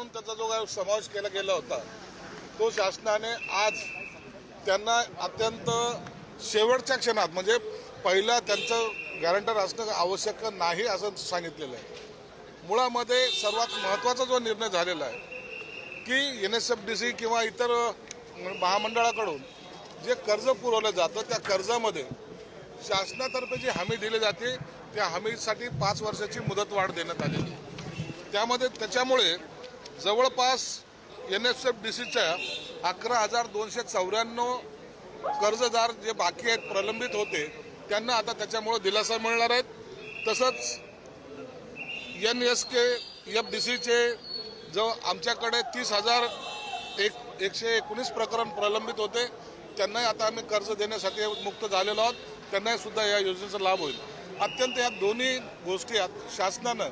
म्हणून त्याचा जो काही समावेश केला गेला होता तो शासनाने आज त्यांना अत्यंत शेवटच्या क्षणात म्हणजे पहिला त्यांचं गॅरंटर असणं आवश्यक नाही असं सांगितलेलं आहे. मुळामध्ये सर्वात महत्त्वाचा जो निर्णय झालेला आहे की NSFDC किंवा इतर महामंडळाकडून जे कर्ज पुरवलं जातं त्या कर्जामध्ये शासनातर्फे जी हमी दिली जाते त्या हमीसाठी 5 वर्षाची मुदतवाढ देण्यात आलेली आहे. त्याच्यामुळे जवळपास NSFDCच्या 11,294 कर्जदार जे बाकी आहेत प्रलंबित होते त्यांना आता त्याच्यामुळे दिलासा मिळणार आहेत. तसंच NSKFDCचे जो आमच्याकडे 30,119 प्रकरण प्रलंबित होते त्यांनाही आता आम्ही कर्ज देण्यासाठी मुक्त झालेलो आहोत. त्यांनाही सुद्धा या योजनेचा लाभ होईल. अत्यंत या दोन्ही गोष्टी शासनानं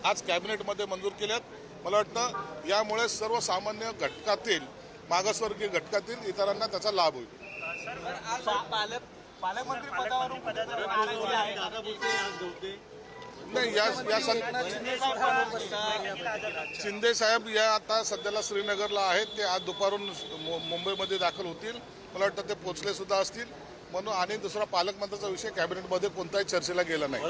आज कॅबिनेटमध्ये मंजूर केल्यात. मला वाटतं यामुळे सर्वसामान्य घटकातील मागासवर्गीय घटकातील इतरांना त्याचा लाभ होईल. पालकमंत्री पदावरून नाही शिंदे साहेब या आता सध्याला श्रीनगरला आहेत. ते आज दुपारून मुंबईमध्ये दाखल होतील. मला वाटतं ते पोचले सुद्धा असतील म्हणून. आणि दुसरा पालकमंत्र्याचा विषय कॅबिनेटमध्ये कोणताही चर्चेला गेला नाही.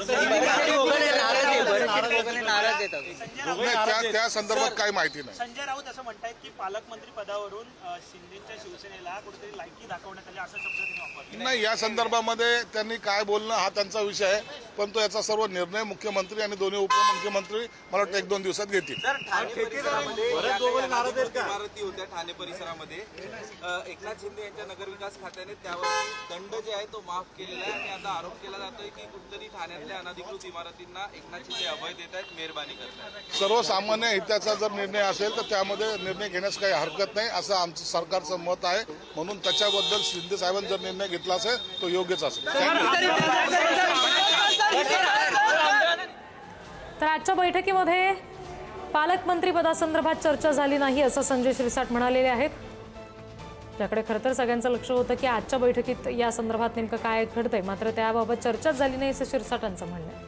त्या संदर्भात काही माहिती नाही. संजय राऊत असं म्हणतायत की पालकमंत्री पदावरून शिंदेच्या शिवसेनेला कुठेतरी लायकी दाखवण्यात आली असं शब्द त्यांनी वापरला. नाही या संदर्भामध्ये त्यांनी काय बोलणं हा त्यांचा विषय आहे. पण तो याचा सर्व निर्णय मुख्यमंत्री आणि दोन्ही उपमुख्यमंत्री मला वाटतं 1-2 दिवसात घेतील. इमारती होत्या ठाणे परिसरामध्ये एकनाथ शिंदे यांच्या नगरविकास खात्याने त्यावर दंड जे आहे तो माफ केलेला आहे आणि आता आरोप केला जातोय की कुठेतरी ठाण्यातल्या अनधिकृत इमारतींना एकनाथ शिंदे अभय देत आहेत, मेहरबानी करतात. सर्वसामान्य हिताचा जर निर्णय असेल तर त्यामध्ये निर्णय घेण्यास काही हरकत नाही असं आमचं सरकारचं मत आहे. म्हणून त्याच्याबद्दल शिंदे साहेबांनी जर निर्णय घेतला असेल तो योग्यच असेल. तर आजच्या बैठकीमध्ये पालकमंत्री पदासंदर्भात चर्चा झाली नाही असं संजय शिरसाट म्हणालेले आहेत. ज्याकडे खरं तर सगळ्यांचं लक्ष होतं की आजच्या बैठकीत या संदर्भात नेमकं काय घडतंय, मात्र त्याबाबत चर्चाच झाली नाही असं शिरसाटांचं म्हणणं आहे.